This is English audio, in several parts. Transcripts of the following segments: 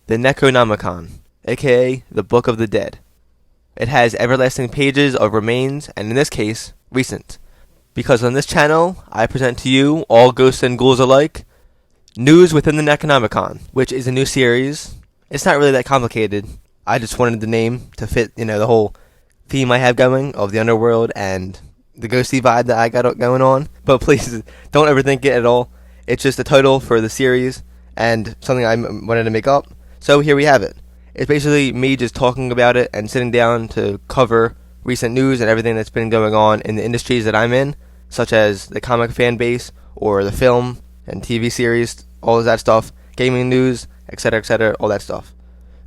the Necronomicon, aka the Book of the Dead. It has everlasting pages of remains, and in this case, recent. Because on this channel, I present to you, all ghosts and ghouls alike, news within the Necronomicon, which is a new series. It's not really that complicated. I just wanted the name to fit, the whole theme I have going of the underworld and the ghosty vibe that I got going on. But please, don't overthink it at all. It's just a title for the series and something I wanted to make up. So here we have it. It's basically me just talking about it and sitting down to cover recent news and everything that's been going on in the industries that I'm in, such as the comic fan base or the film and TV series, all of that stuff, gaming news, etc., all that stuff.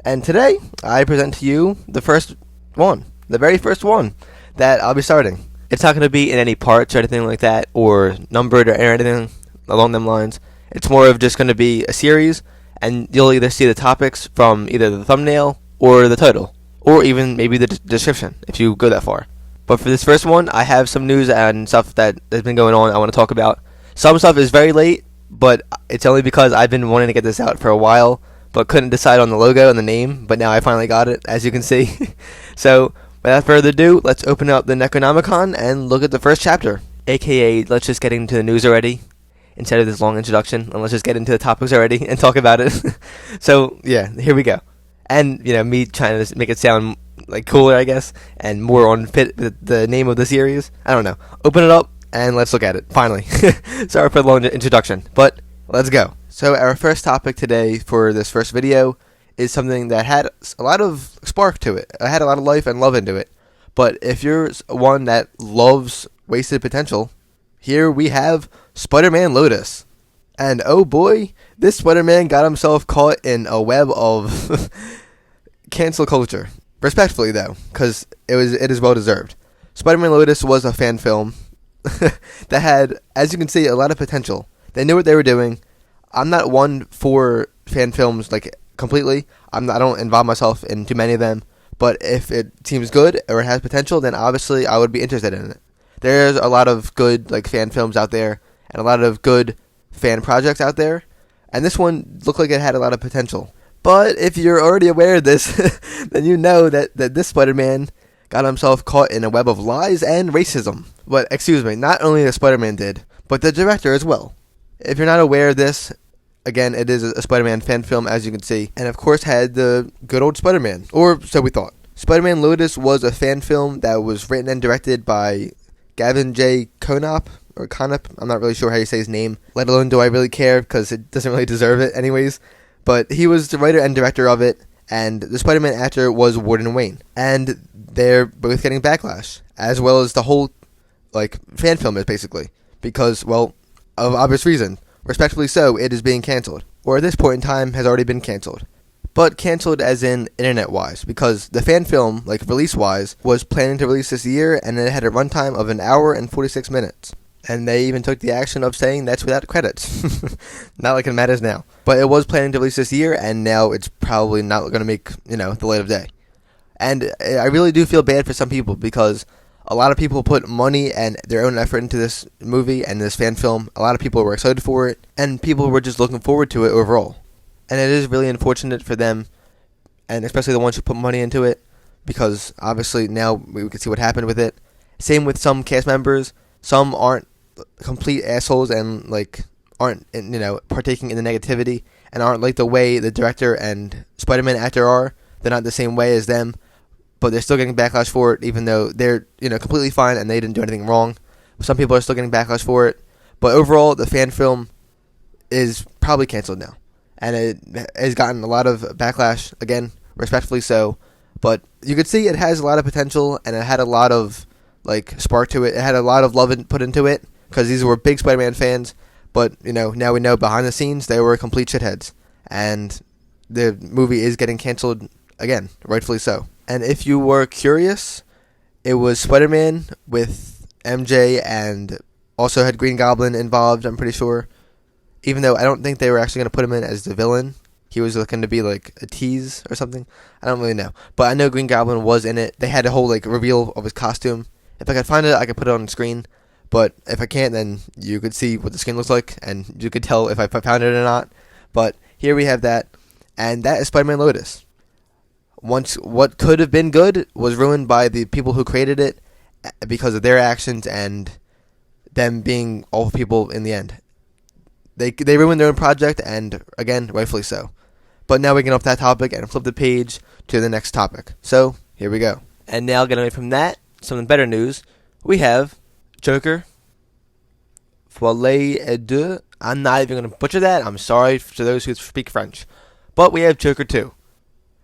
And today, I present to you the first one, the very first one that I'll be starting. It's not going to be in any parts or anything like that, or numbered or anything along them lines. It's more of just going to be a series, and you'll either see the topics from either the thumbnail or the title, or even maybe the description, if you go that far. But for this first one, I have some news and stuff that has been going on I want to talk about. Some stuff is very late, but it's only because I've been wanting to get this out for a while, but couldn't decide on the logo and the name, but now I finally got it, as you can see. So, without further ado, let's open up the Necronomicon and look at the first chapter. AKA, let's just get into the news already, instead of this long introduction, and let's just get into the topics already and talk about it. So, yeah, here we go. And, me trying to make it sound, cooler, I guess, and more on fit the name of the series. I don't know. Open it up, and let's look at it, finally. Sorry for the long introduction, but let's go. So our first topic today for this first video is something that had a lot of spark to it. I had a lot of life and love into it. But if you're one that loves wasted potential, here we have Spider-Man Lotus. And oh boy, this Spider-Man got himself caught in a web of cancel culture. Respectfully though, because it is well deserved. Spider-Man Lotus was a fan film that had, as you can see, a lot of potential. They knew what they were doing. I'm not one for fan films completely. I don't involve myself in too many of them. But if it seems good or it has potential, then obviously I would be interested in it. There's a lot of good fan films out there and a lot of good fan projects out there. And this one looked like it had a lot of potential. But if you're already aware of this, then you know that this Spider-Man got himself caught in a web of lies and racism. But excuse me, not only the Spider-Man did, but the director as well. If you're not aware of this, again, it is a Spider-Man fan film, as you can see, and of course had the good old Spider-Man, or so we thought. Spider-Man Lotus was a fan film that was written and directed by Gavin J. Konop, or Konop, I'm not really sure how you say his name, let alone do I really care, because it doesn't really deserve it anyways, but he was the writer and director of it, and the Spider-Man actor was Warden Wayne, and they're both getting backlash, as well as the whole, fan film is basically, because, well, of obvious reason. Respectfully so, it is being cancelled. Or at this point in time, has already been cancelled. But cancelled as in internet-wise, because the fan film, release-wise, was planning to release this year, and it had a runtime of 1 hour and 46 minutes. And they even took the action of saying that's without credits. Not like it matters now. But it was planning to release this year, and now it's probably not going to make, the light of day. And I really do feel bad for some people, because a lot of people put money and their own effort into this movie and this fan film. A lot of people were excited for it, and people were just looking forward to it overall. And it is really unfortunate for them, and especially the ones who put money into it, because obviously now we can see what happened with it. Same with some cast members. Some aren't complete assholes and aren't partaking in the negativity and aren't like the way the director and Spider-Man actor are. They're not the same way as them. But they're still getting backlash for it, even though they're, completely fine and they didn't do anything wrong. Some people are still getting backlash for it. But overall, the fan film is probably canceled now. And it has gotten a lot of backlash, again, respectfully so. But you could see it has a lot of potential, and it had a lot of, spark to it. It had a lot of love put into it, because these were big Spider-Man fans. But, now we know behind the scenes, they were complete shitheads. And the movie is getting canceled again, rightfully so. And if you were curious, it was Spider-Man with MJ and also had Green Goblin involved, I'm pretty sure. Even though I don't think they were actually going to put him in as the villain. He was looking to be a tease or something. I don't really know. But I know Green Goblin was in it. They had a whole reveal of his costume. If I could find it, I could put it on the screen. But if I can't, then you could see what the skin looks like. And you could tell if I found it or not. But here we have that. and that is Spider-Man Lotus. Once what could have been good was ruined by the people who created it because of their actions and them being awful people in the end. They ruined their own project, and again, rightfully so. But now we get off that topic and flip the page to the next topic. So, here we go. And now, getting away from that, some better news. We have Joker, Folie et Deux. I'm not even going to butcher that. I'm sorry to those who speak French. But we have Joker 2.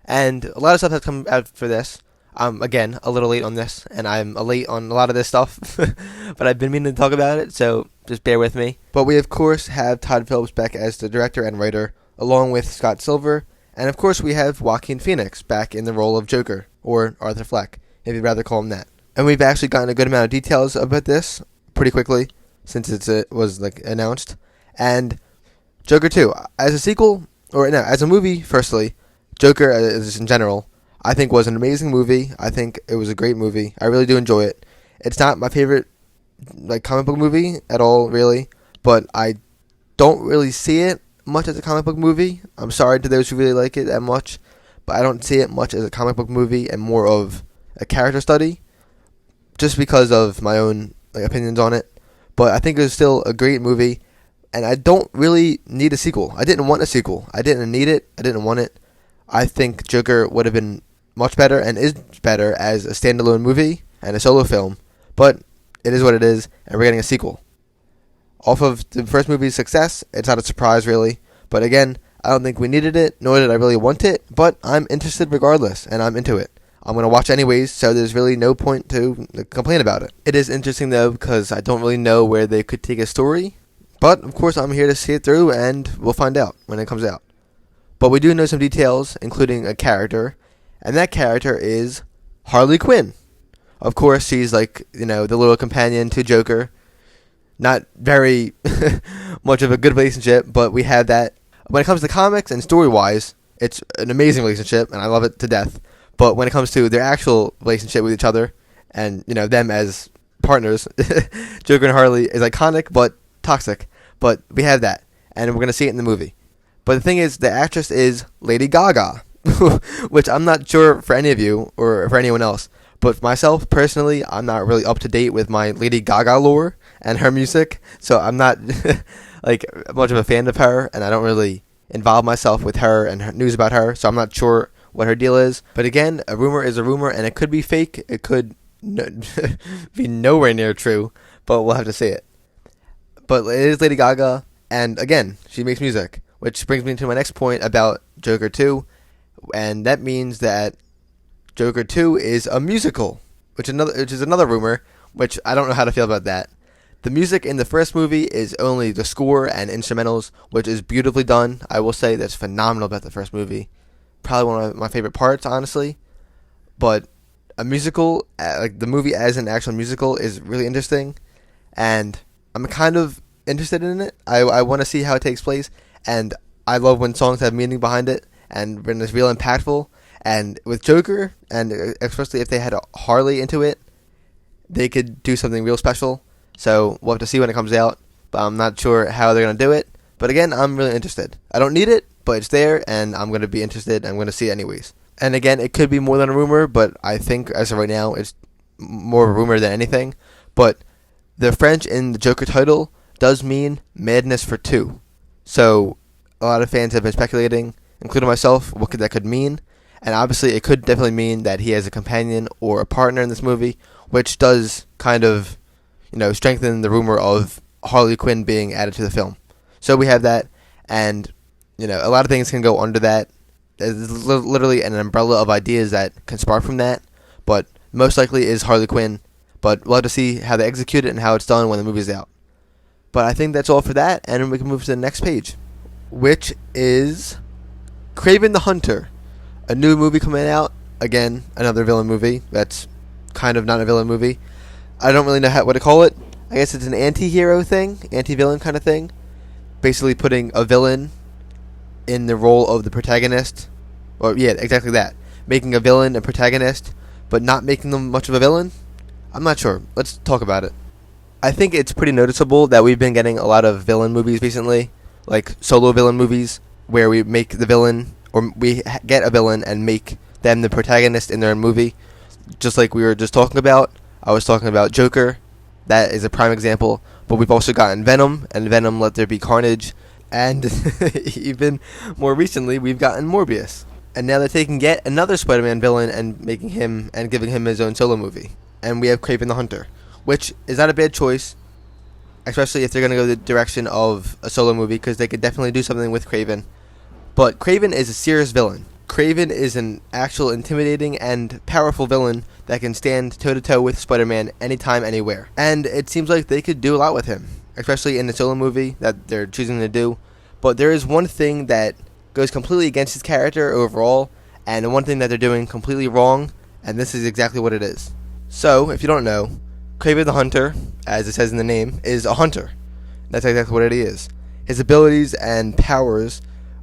And a lot of stuff has come out for this. I'm, again, a little late on this, and I'm late on a lot of this stuff. But I've been meaning to talk about it, so just bear with me. But we, of course, have Todd Phillips back as the director and writer, along with Scott Silver. And, of course, we have Joaquin Phoenix back in the role of Joker, or Arthur Fleck, if you'd rather call him that. And we've actually gotten a good amount of details about this pretty quickly, since it was announced. And Joker 2, as a sequel, or no, as a movie, firstly, Joker, as in general, I think was an amazing movie. I think it was a great movie. I really do enjoy it. It's not my favorite comic book movie at all, really, but I don't really see it much as a comic book movie. I'm sorry to those who really like it that much, but I don't see it much as a comic book movie and more of a character study, just because of my own opinions on it. But I think it was still a great movie, and I don't really need a sequel. I didn't want a sequel. I didn't need it. I didn't want it. I think Joker would have been much better and is better as a standalone movie and a solo film, but it is what it is, and we're getting a sequel. Off of the first movie's success, it's not a surprise really, but again, I don't think we needed it, nor did I really want it, but I'm interested regardless, and I'm into it. I'm going to watch anyways, so there's really no point to complain about it. It is interesting though, because I don't really know where they could take a story, but of course I'm here to see it through, and we'll find out when it comes out. But we do know some details, including a character, and that character is Harley Quinn. Of course, she's the little companion to Joker. Not very much of a good relationship, but we have that. When it comes to comics and story-wise, it's an amazing relationship, and I love it to death. But when it comes to their actual relationship with each other, and them as partners, Joker and Harley is iconic, but toxic. But we have that, and we're going to see it in the movie. But the thing is, the actress is Lady Gaga, which I'm not sure for any of you or for anyone else. But for myself, personally, I'm not really up to date with my Lady Gaga lore and her music, so I'm not much of a fan of her, and I don't really involve myself with her and her news about her, so I'm not sure what her deal is. But again, a rumor is a rumor, and it could be fake. It could be nowhere near true, but we'll have to see it. But it is Lady Gaga, and again, she makes music. Which brings me to my next point about Joker 2, and that means that Joker 2 is a musical, which is another rumor, which I don't know how to feel about that. The music in the first movie is only the score and instrumentals, which is beautifully done. I will say that's phenomenal about the first movie. Probably one of my favorite parts, honestly. But a musical, the movie as an actual musical, is really interesting, and I'm kind of interested in it. I want to see how it takes place. And I love when songs have meaning behind it and when it's real impactful. And with Joker, and especially if they had a Harley into it, they could do something real special. So we'll have to see when it comes out. But I'm not sure how they're going to do it. But again, I'm really interested. I don't need it, but it's there, and I'm going to be interested. I'm going to see it anyways. And again, it could be more than a rumor, but I think as of right now, it's more of a rumor than anything. But the French in the Joker title does mean madness for two. So a lot of fans have been speculating, including myself, what that could mean. And obviously it could definitely mean that he has a companion or a partner in this movie, which does kind of, strengthen the rumor of Harley Quinn being added to the film. So we have that, and, a lot of things can go under that. There's literally an umbrella of ideas that can spark from that, but most likely is Harley Quinn. But we'll have to see how they execute it and how it's done when the movie's out. But I think that's all for that, and we can move to the next page, which is Kraven the Hunter, a new movie coming out. Again, another villain movie. That's kind of not a villain movie. I don't really know what to call it. I guess it's an anti-hero thing, anti-villain kind of thing. Basically putting a villain in the role of the protagonist. Or, yeah, exactly that. Making a villain a protagonist, but not making them much of a villain. I'm not sure. Let's talk about it. I think it's pretty noticeable that we've been getting a lot of villain movies recently, like solo villain movies, where we make the villain or we get a villain and make them the protagonist in their own movie. Just like we were just talking about. I was talking about Joker. That is a prime example. But we've also gotten Venom, and Venom Let There Be Carnage. And even more recently, we've gotten Morbius. And now they're taking yet another Spider-Man villain and making him and giving him his own solo movie. And we have Kraven the Hunter, which is not a bad choice, especially if they're going to go the direction of a solo movie, because they could definitely do something with Kraven. But Kraven is a serious villain. Kraven is an actual intimidating and powerful villain that can stand toe-to-toe with Spider-Man anytime, anywhere. And it seems like they could do a lot with him, especially in the solo movie that they're choosing to do. But there is one thing that goes completely against his character overall, and one thing that they're doing completely wrong, and this is exactly what it is. So, if you don't know, Kraven the Hunter, as it says in the name, is a hunter. That's exactly what he is. His abilities and powers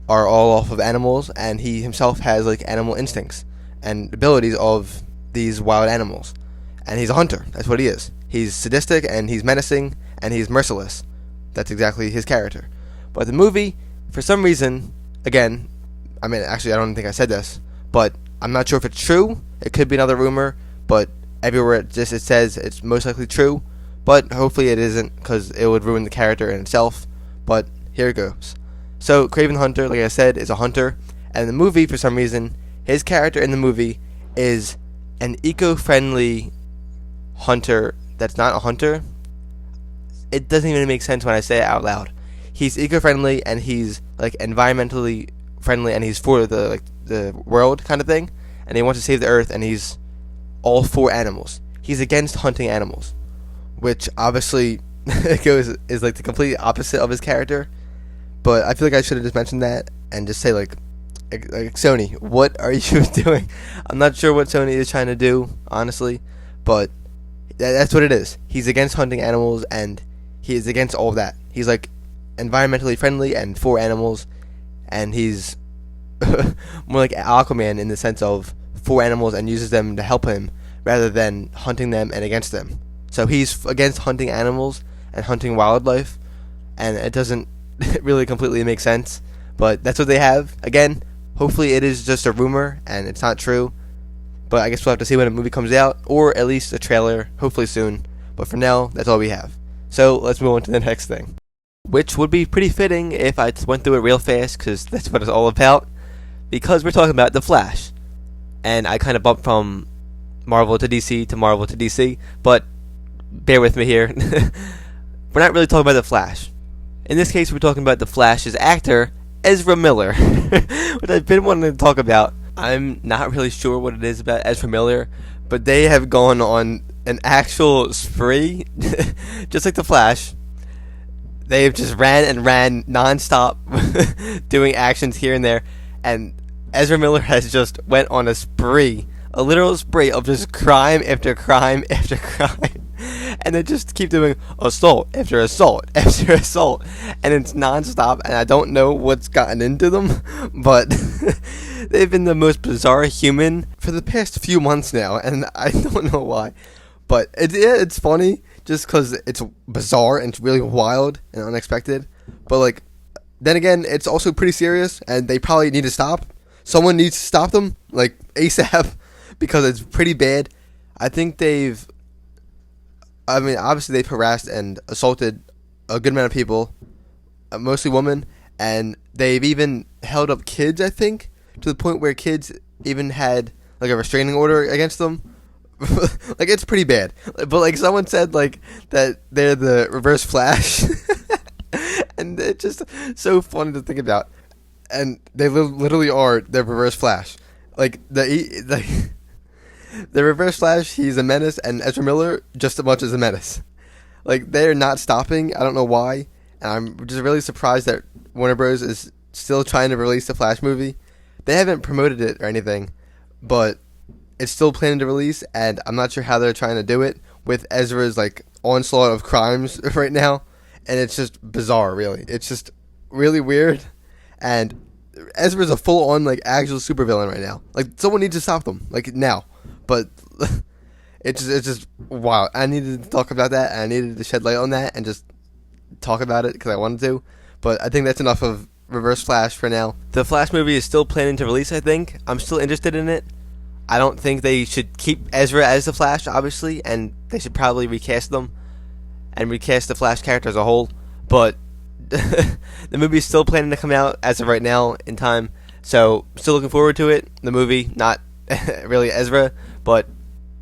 are all off of animals, and he himself has like animal instincts and abilities of these wild animals. And he's a hunter. That's what he is. He's sadistic, and he's menacing, and he's merciless. That's exactly his character. But the movie, for some reason, again, I mean, actually, I don't think I said this, but I'm not sure if it's true. It could be another rumor, but everywhere it says it's most likely true. But hopefully it isn't, because it would ruin the character in itself. But here it goes. So, Kraven the Hunter, like I said, is a hunter. And in the movie, for some reason, his character in the movie is an eco-friendly hunter that's not a hunter. It doesn't even make sense when I say it out loud. He's eco-friendly, and he's like environmentally friendly, and he's for the world kind of thing. And he wants to save the earth, and he's all for animals. He's against hunting animals, which obviously is like the complete opposite of his character. But I feel like I should have just mentioned that and just say like Sony, what are you doing? I'm not sure what Sony is trying to do, honestly, but that's what it is. He's against hunting animals, and he is against all of that. He's like environmentally friendly and for animals, and he's more like Aquaman in the sense of for animals and uses them to help him rather than hunting them and against them. So he's against hunting animals and hunting wildlife, and it doesn't really completely make sense, but that's what they have. Again, hopefully it is just a rumor and it's not true, but I guess we'll have to see when a movie comes out, or at least a trailer, hopefully soon. But for now, that's all we have. So let's move on to the next thing, which would be pretty fitting if I just went through it real fast, because that's what it's all about, because we're talking about The Flash. And I kind of bumped from Marvel to DC to Marvel to DC, but bear with me here. We're not really talking about The Flash. In this case, we're talking about The Flash's actor, Ezra Miller, which I've been wanting to talk about. I'm not really sure what it is about Ezra Miller, but they have gone on an actual spree, just like The Flash. They have just ran non-stop, doing actions here and there, and Ezra Miller has just went on a spree, a literal spree of just crime after crime after crime. And they just keep doing assault after assault after assault, and it's non-stop, and I don't know what's gotten into them, but they've been the most bizarre human for the past few months now, and I don't know why. But it's funny just because it's bizarre and it's really wild and unexpected. But like, then again, it's also pretty serious, and they probably need to stop. Someone needs to stop them, like ASAP, because it's pretty bad. Obviously they've harassed and assaulted a good amount of people, mostly women, and they've even held up kids, I think, to the point where kids even had like a restraining order against them. Like, it's pretty bad. But like, someone said like that they're the Reverse Flash, and it's just so funny to think about. And they literally are the Reverse Flash. Like the Reverse Flash, he's a menace, and Ezra Miller just as much as a menace. Like, they're not stopping. I don't know why, and I'm just really surprised that Warner Bros. Is still trying to release the Flash movie. They haven't promoted it or anything, but it's still planning to release, and I'm not sure how they're trying to do it with Ezra's like onslaught of crimes right now, and it's just bizarre, really. It's just really weird, and Ezra's a full-on like actual supervillain right now. Like, someone needs to stop them, like, now. But it's just wow. I needed to talk about that, and I needed to shed light on that and just talk about it because I wanted to. But I think that's enough of Reverse Flash for now. The Flash movie is still planning to release, I think. I'm still interested in it. I don't think they should keep Ezra as the Flash, obviously, and they should probably recast them and recast the Flash character as a whole. But the movie is still planning to come out as of right now in time, so still looking forward to it. The movie, not really Ezra, but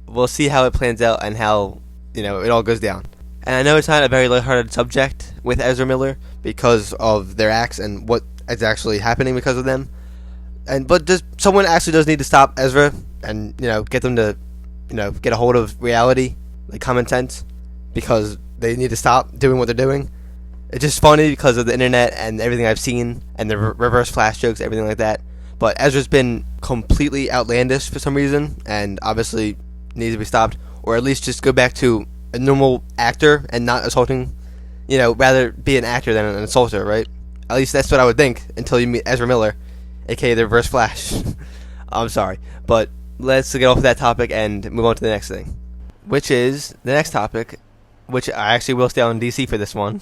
we'll see how it plans out and how it all goes down. And I know it's not a very lighthearted subject with Ezra Miller because of their acts and what is actually happening because of them. But just someone actually does need to stop Ezra and get them to get a hold of reality, like common sense, because they need to stop doing what they're doing. It's just funny because of the internet and everything I've seen and the reverse Flash jokes, everything like that. But Ezra's been completely outlandish for some reason, and obviously needs to be stopped, or at least just go back to a normal actor and not assaulting. Rather be an actor than an assaulter, right? At least that's what I would think until you meet Ezra Miller, aka the Reverse Flash. I'm sorry, but let's get off of that topic and move on to the next thing, which is the next topic, which I actually will stay on DC for this one.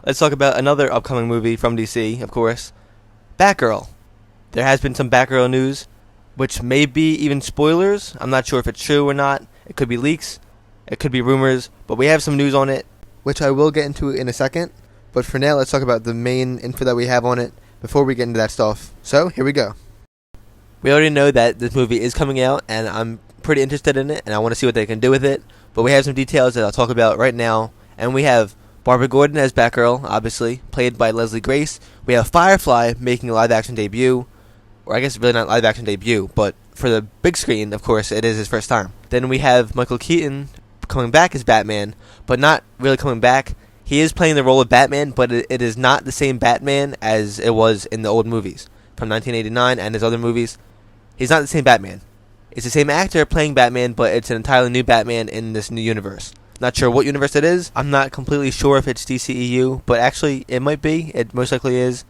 Let's talk about another upcoming movie from DC, of course, Batgirl. There has been some Batgirl news, which may be even spoilers. I'm not sure if it's true or not. It could be leaks. It could be rumors. But we have some news on it, which I will get into in a second. But for now, let's talk about the main info that we have on it before we get into that stuff. So, here we go. We already know that this movie is coming out, and I'm pretty interested in it, and I want to see what they can do with it. But we have some details that I'll talk about right now. And we have Barbara Gordon as Batgirl, obviously, played by Leslie Grace. We have Firefly making a live-action debut. Or I guess really not live-action debut, but for the big screen, of course, it is his first time. Then we have Michael Keaton coming back as Batman, but not really coming back. He is playing the role of Batman, but it is not the same Batman as it was in the old movies from 1989 and his other movies. He's not the same Batman. It's the same actor playing Batman, but it's an entirely new Batman in this new universe. Not sure what universe it is. I'm not completely sure if it's DCEU, but actually it might be. It most likely is.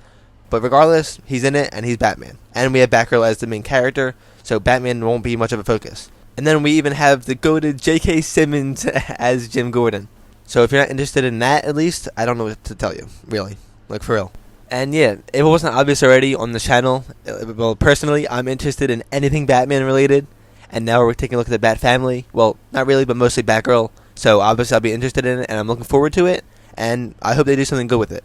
But regardless, he's in it, and he's Batman. And we have Batgirl as the main character, so Batman won't be much of a focus. And then we even have the goated J.K. Simmons as Jim Gordon. So if you're not interested in that, at least, I don't know what to tell you, really. Like, for real. And yeah, if it wasn't obvious already on the channel, well, personally, I'm interested in anything Batman related. And now we're taking a look at the Bat family. Well, not really, but mostly Batgirl. So obviously I'll be interested in it, and I'm looking forward to it. And I hope they do something good with it.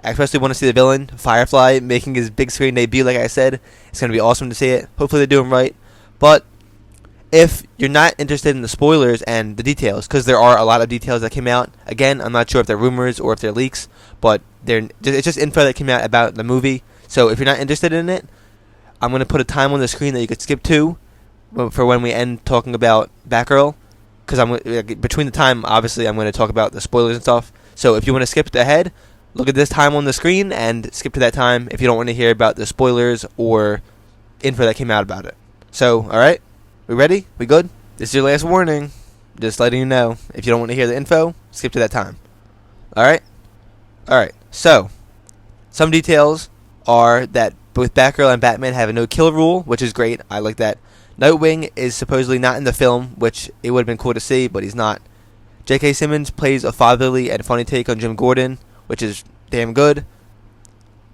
I especially want to see the villain, Firefly, making his big screen debut, like I said. It's going to be awesome to see it. Hopefully they do him right. But if you're not interested in the spoilers and the details, because there are a lot of details that came out, again, I'm not sure if they're rumors or if they're leaks, but it's just info that came out about the movie. So if you're not interested in it, I'm going to put a time on the screen that you could skip to for when we end talking about Batgirl. Because between the time, obviously, I'm going to talk about the spoilers and stuff. So if you want to skip ahead, look at this time on the screen and skip to that time if you don't want to hear about the spoilers or info that came out about it. So, alright? We ready? We good? This is your last warning. Just letting you know. If you don't want to hear the info, skip to that time. Alright? Alright. So, some details are that both Batgirl and Batman have a no-kill rule, which is great. I like that. Nightwing is supposedly not in the film, which it would have been cool to see, but he's not. J.K. Simmons plays a fatherly and funny take on Jim Gordon, which is damn good.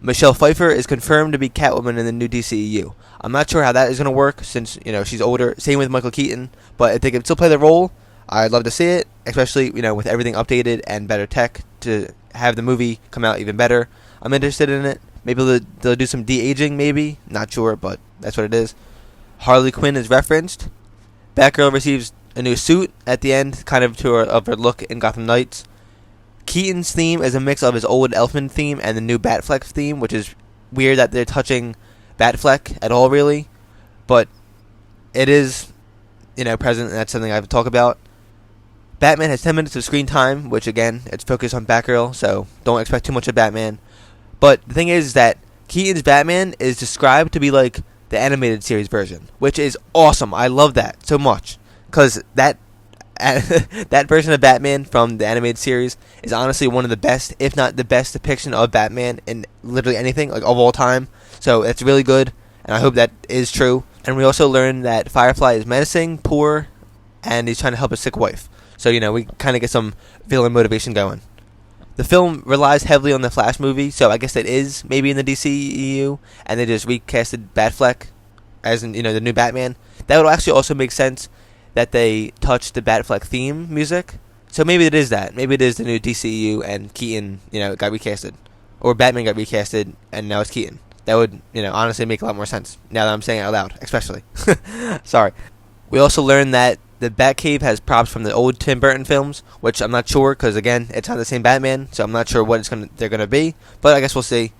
Michelle Pfeiffer is confirmed to be Catwoman in the new DCEU. I'm not sure how that is going to work since, she's older. Same with Michael Keaton. But if they can still play the role, I'd love to see it. Especially, with everything updated and better tech to have the movie come out even better. I'm interested in it. Maybe they'll do some de-aging, maybe. Not sure, but that's what it is. Harley Quinn is referenced. Batgirl receives a new suit at the end, kind of of her look in Gotham Knights. Keaton's theme is a mix of his old Elfman theme and the new Batfleck theme, which is weird that they're touching Batfleck at all, really. But it is, present, and that's something I have to talk about. Batman has 10 minutes of screen time, which, again, it's focused on Batgirl, so don't expect too much of Batman. But the thing is that Keaton's Batman is described to be like the animated series version, which is awesome. I love that so much, because that version of Batman from the animated series is honestly one of the best, if not the best depiction of Batman in literally anything, like of all time. So it's really good, and I hope that is true. And we also learned that Firefly is menacing, poor, and he's trying to help his sick wife. So, we kind of get some villain motivation going. The film relies heavily on the Flash movie, so I guess it is maybe in the DCEU, and they just recasted Batfleck as in, the new Batman. That would actually also make sense that they touched the Batfleck theme music. So maybe it is that. Maybe it is the new DCEU and Keaton, got recasted. Or Batman got recasted and now it's Keaton. That would, honestly make a lot more sense now that I'm saying it out loud, especially. Sorry. We also learned that the Batcave has props from the old Tim Burton films, which I'm not sure because, again, it's not the same Batman, so I'm not sure what they're going to be, but I guess we'll see.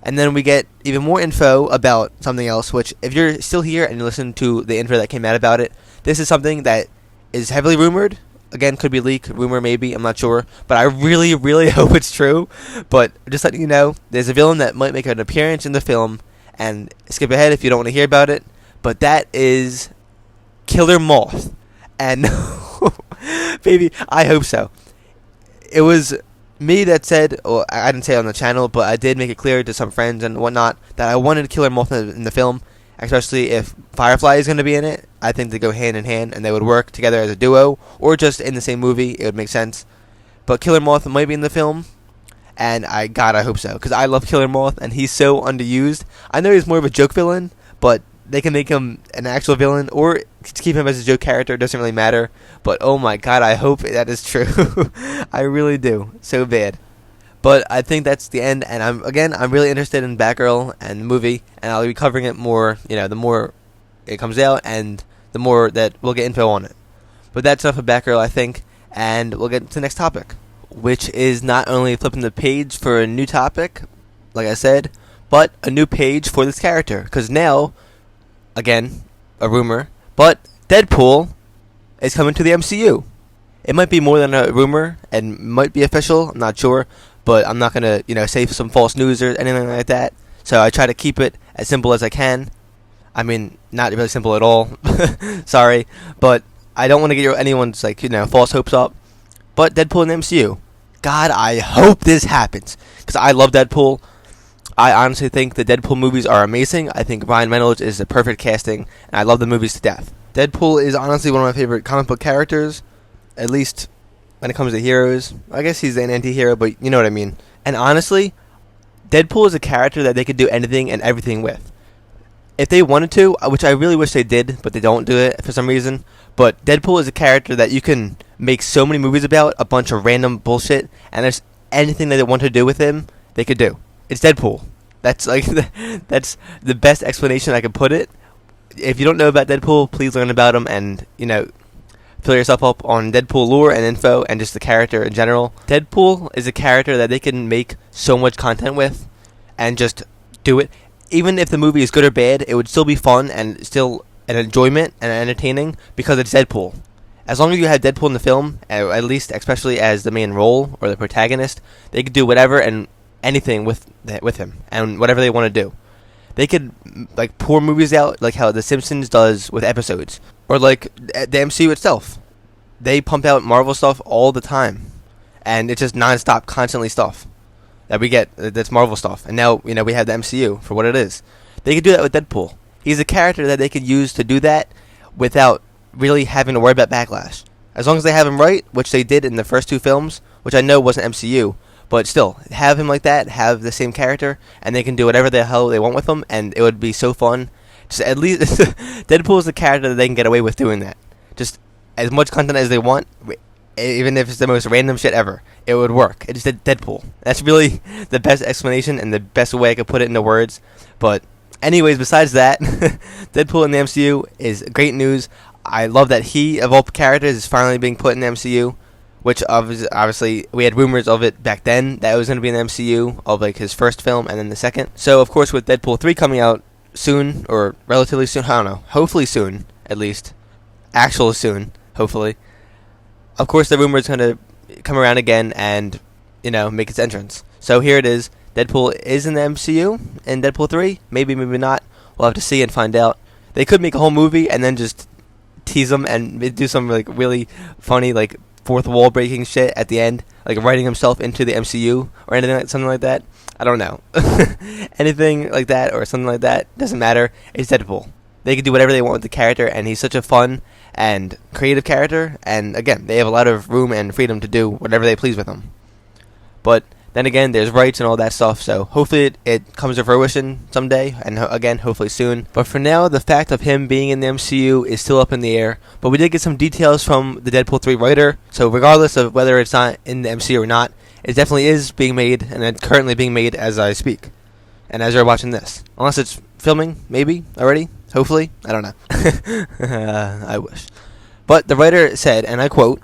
And then we get even more info about something else, which if you're still here and you listen to the info that came out about it, this is something that is heavily rumored. Again, could be leak, rumor maybe, I'm not sure. But I really, really hope it's true. But just letting you know, there's a villain that might make an appearance in the film. And skip ahead if you don't want to hear about it. But that is Killer Moth. And baby, I hope so. It was me that said, or I didn't say it on the channel, but I did make it clear to some friends and whatnot that I wanted Killer Moth in the film. Especially if Firefly is going to be in it. I think they go hand in hand and they would work together as a duo. Or just in the same movie. It would make sense. But Killer Moth might be in the film. And I hope so. Because I love Killer Moth and he's so underused. I know he's more of a joke villain. But they can make him an actual villain. Or keep him as a joke character. It doesn't really matter. But oh my god, I hope that is true. I really do. So bad. But I think that's the end, and I'm really interested in Batgirl and the movie, and I'll be covering it more, the more it comes out, and the more that we'll get info on it. But that's enough of Batgirl, I think, and we'll get to the next topic, which is not only flipping the page for a new topic, like I said, but a new page for this character, because now, again, a rumor, but Deadpool is coming to the MCU. It might be more than a rumor, and might be official, I'm not sure. But I'm not going to, say some false news or anything like that. So I try to keep it as simple as I can. I mean, not really simple at all. Sorry. But I don't want to get anyone's, false hopes up. But Deadpool in the MCU. God, I hope this happens. Because I love Deadpool. I honestly think the Deadpool movies are amazing. I think Ryan Reynolds is the perfect casting. And I love the movies to death. Deadpool is honestly one of my favorite comic book characters. At least when it comes to heroes. I guess he's an anti-hero, but you know what I mean. And honestly, Deadpool is a character that they could do anything and everything with. If they wanted to, which I really wish they did, but they don't do it for some reason. But Deadpool is a character that you can make so many movies about, a bunch of random bullshit, and there's anything that they want to do with him, they could do. It's Deadpool. That's that's the best explanation I could put it. If you don't know about Deadpool, please learn about him and, fill yourself up on Deadpool lore and info and just the character in general. Deadpool is a character that they can make so much content with and just do it. Even if the movie is good or bad, it would still be fun and still an enjoyment and entertaining because it's Deadpool. As long as you have Deadpool in the film, at least especially as the main role or the protagonist, they could do whatever and anything with him and whatever they want to do. They could pour movies out like how The Simpsons does with episodes. Or like the MCU itself. They pump out Marvel stuff all the time. And it's just non-stop, constantly stuff that we get. That's Marvel stuff. And now, we have the MCU for what it is. They could do that with Deadpool. He's a character that they could use to do that without really having to worry about backlash. As long as they have him right, which they did in the first two films, which I know wasn't MCU, but still, have him like that, have the same character, and they can do whatever the hell they want with him, and it would be so fun. Just at least, Deadpool is the character that they can get away with doing that. Just as much content as they want, even if it's the most random shit ever, it would work. It's Deadpool. That's really the best explanation and the best way I could put it into words. But anyways, besides that, Deadpool in the MCU is great news. I love that he, of all characters, is finally being put in the MCU. Which obviously we had rumors of it back then that it was going to be in the MCU of his first film and then the second. So of course with Deadpool 3 coming out soon or relatively soon, I don't know, hopefully soon at least, actual soon, hopefully. Of course the rumor is going to come around again and make its entrance. So here it is. Deadpool is in the MCU in Deadpool 3. Maybe not. We'll have to see and find out. They could make a whole movie and then just tease them and do some really funny fourth wall breaking shit at the end, writing himself into the MCU or anything something like that. I don't know. Anything like that or something like that doesn't matter. It's Deadpool. They can do whatever they want with the character, and he's such a fun and creative character. And again, they have a lot of room and freedom to do whatever they please with him. But then again, there's rights and all that stuff, so hopefully it comes to fruition someday, and again, hopefully soon. But for now, the fact of him being in the MCU is still up in the air. But we did get some details from the Deadpool 3 writer, so regardless of whether it's not in the MCU or not, it definitely is being made, and it's currently being made as I speak. And as you're watching this. Unless it's filming, maybe, already, hopefully, I don't know. I wish. But the writer said, and I quote,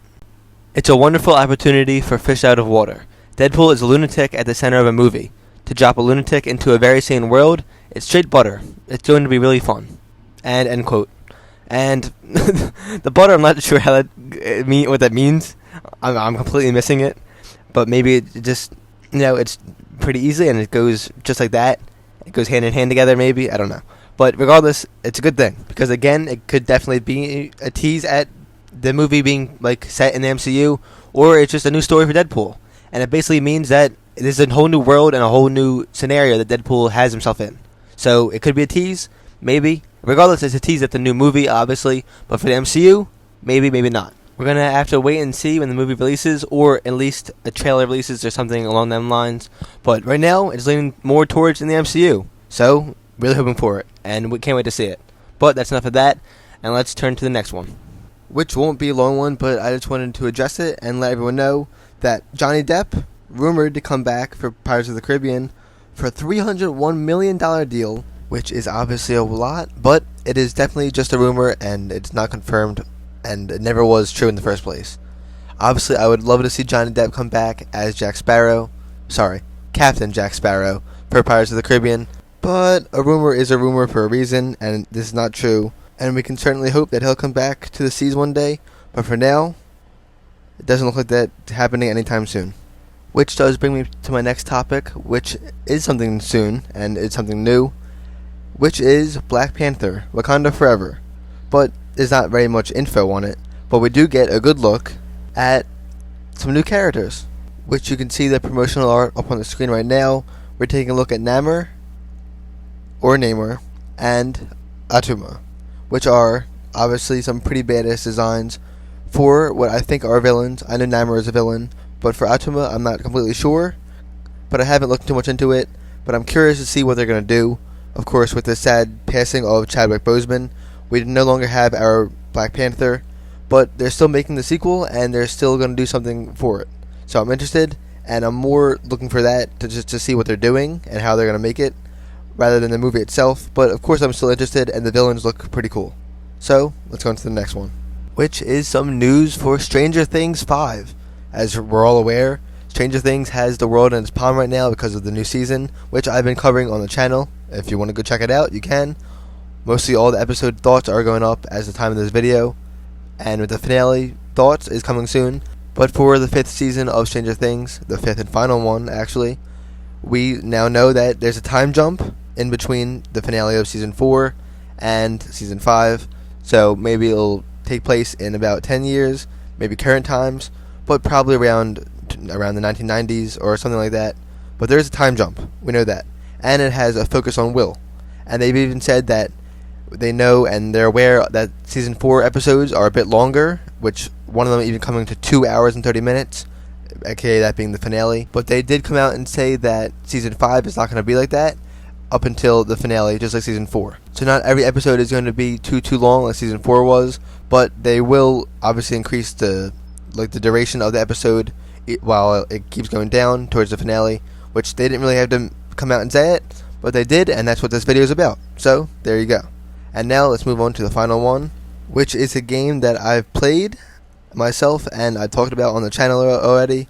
"It's a wonderful opportunity for fish out of water. Deadpool is a lunatic at the center of a movie. To drop a lunatic into a very sane world, it's straight butter. It's going to be really fun." And end quote. And the butter, I'm not sure how what that means. I'm completely missing it. But maybe it just, it's pretty easy and it goes just like that. It goes hand in hand together, maybe. I don't know. But regardless, it's a good thing. Because again, it could definitely be a tease at the movie being set in the MCU. Or it's just a new story for Deadpool. And it basically means that there's a whole new world and a whole new scenario that Deadpool has himself in. So it could be a tease, maybe. Regardless, it's a tease at the new movie, obviously. But for the MCU, maybe, maybe not. We're going to have to wait and see when the movie releases, or at least a trailer releases or something along them lines. But right now, it's leaning more towards in the MCU. So, really hoping for it. And we can't wait to see it. But that's enough of that. And let's turn to the next one. Which won't be a long one, but I just wanted to address it and let everyone know that Johnny Depp, rumored to come back for Pirates of the Caribbean for a $301 million deal, which is obviously a lot, but it is definitely just a rumor and it's not confirmed, and it never was true in the first place. Obviously, I would love to see Johnny Depp come back as Captain Jack Sparrow for Pirates of the Caribbean, but a rumor is a rumor for a reason, and this is not true, and we can certainly hope that he'll come back to the seas one day, but for now, it doesn't look like that's happening anytime soon. Which does bring me to my next topic, which is something soon, and it's something new, which is Black Panther, Wakanda Forever. But there's not very much info on it, but we do get a good look at some new characters, which you can see the promotional art up on the screen right now. We're taking a look at Namor, and Atuma, which are obviously some pretty badass designs for what I think are villains. I know Namor is a villain, but for Atuma, I'm not completely sure. But I haven't looked too much into it. But I'm curious to see what they're going to do. Of course, with the sad passing of Chadwick Boseman, we no longer have our Black Panther. But they're still making the sequel, and they're still going to do something for it. So I'm interested, and I'm more looking for that to see what they're doing and how they're going to make it, rather than the movie itself. But of course, I'm still interested, and the villains look pretty cool. So let's go on to the next one, which is some news for Stranger Things 5. As we're all aware, Stranger Things has the world in its palm right now because of the new season, which I've been covering on the channel. If you want to go check it out, you can. Mostly all the episode thoughts are going up as the time of this video, and with the finale thoughts is coming soon. But for the 5th season of Stranger Things, the 5th and final one actually, we now know that there's a time jump in between the finale of season 4 and season 5, so maybe it'll take place in about 10 years, maybe current times, but probably around the 1990s or something like that. But there's a time jump, we know that, and it has a focus on Will, and they've even said that they know and they're aware that season 4 episodes are a bit longer, which one of them even coming to 2 hours and 30 minutes, aka that being the finale. But they did come out and say that season 5 is not going to be like that up until the finale, just like season 4. So not every episode is going to be too long like season 4 was, but they will obviously increase the duration of the episode while it keeps going down towards the finale, which they didn't really have to come out and say it, but they did, and that's what this video is about. So there you go. And now let's move on to the final one, which is a game that I've played myself and I talked about on the channel already,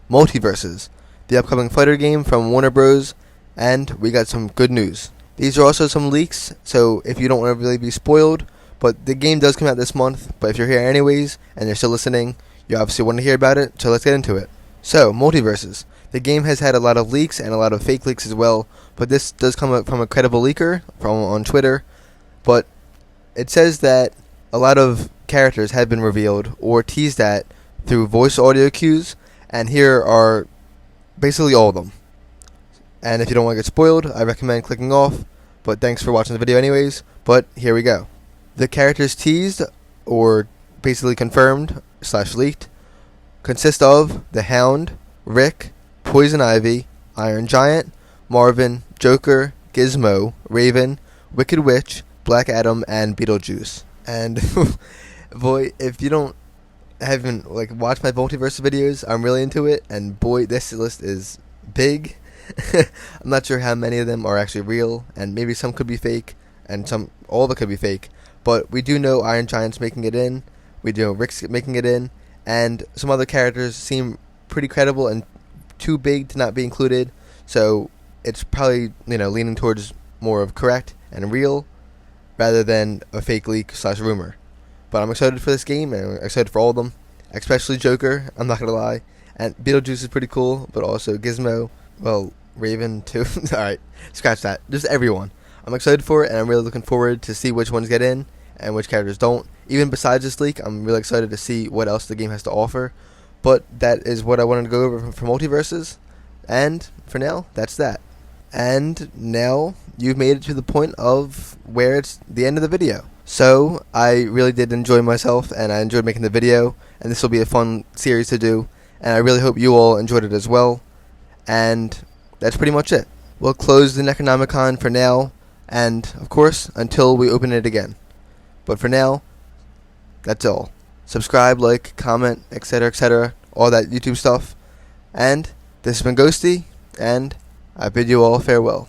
MultiVersus, the upcoming fighter game from Warner Bros. And we got some good news. These are also some leaks, so if you don't want to really be spoiled, but the game does come out this month. But if you're here anyways and you're still listening, you obviously want to hear about it, so let's get into it. So, MultiVersus. The game has had a lot of leaks and a lot of fake leaks as well, but this does come from a credible leaker on Twitter. But it says that a lot of characters have been revealed or teased at through voice audio cues, and here are basically all of them. And if you don't want to get spoiled, I recommend clicking off, but thanks for watching the video anyways. But here we go. The characters teased, or basically confirmed / leaked, consist of the Hound, Rick, Poison Ivy, Iron Giant, Marvin, Joker, Gizmo, Raven, Wicked Witch, Black Adam, and Beetlejuice. And boy, if you haven't watched my MultiVersus videos, I'm really into it, and boy, this list is big. I'm not sure how many of them are actually real, and maybe some could be fake, and all of it could be fake. But we do know Iron Giant's making it in. We do know Rick's making it in, and some other characters seem pretty credible and too big to not be included. So it's probably leaning towards more of correct and real, rather than a fake leak / rumor. But I'm excited for this game, and I'm excited for all of them, especially Joker. I'm not gonna lie, and Beetlejuice is pretty cool, but also Gizmo. Well, Raven too. Alright, scratch that. Just everyone. I'm excited for it, and I'm really looking forward to see which ones get in and which characters don't. Even besides this leak, I'm really excited to see what else the game has to offer. But that is what I wanted to go over for MultiVersus. And for now, that's that. And now you've made it to the point of where it's the end of the video. So I really did enjoy myself, and I enjoyed making the video, and this will be a fun series to do, and I really hope you all enjoyed it as well. And that's pretty much it. We'll close the NECRONOMICON for now, and of course until we open it again. But for now, that's all. Subscribe, like, comment, etc., all that YouTube stuff. And this has been Ghosty, and I bid you all farewell.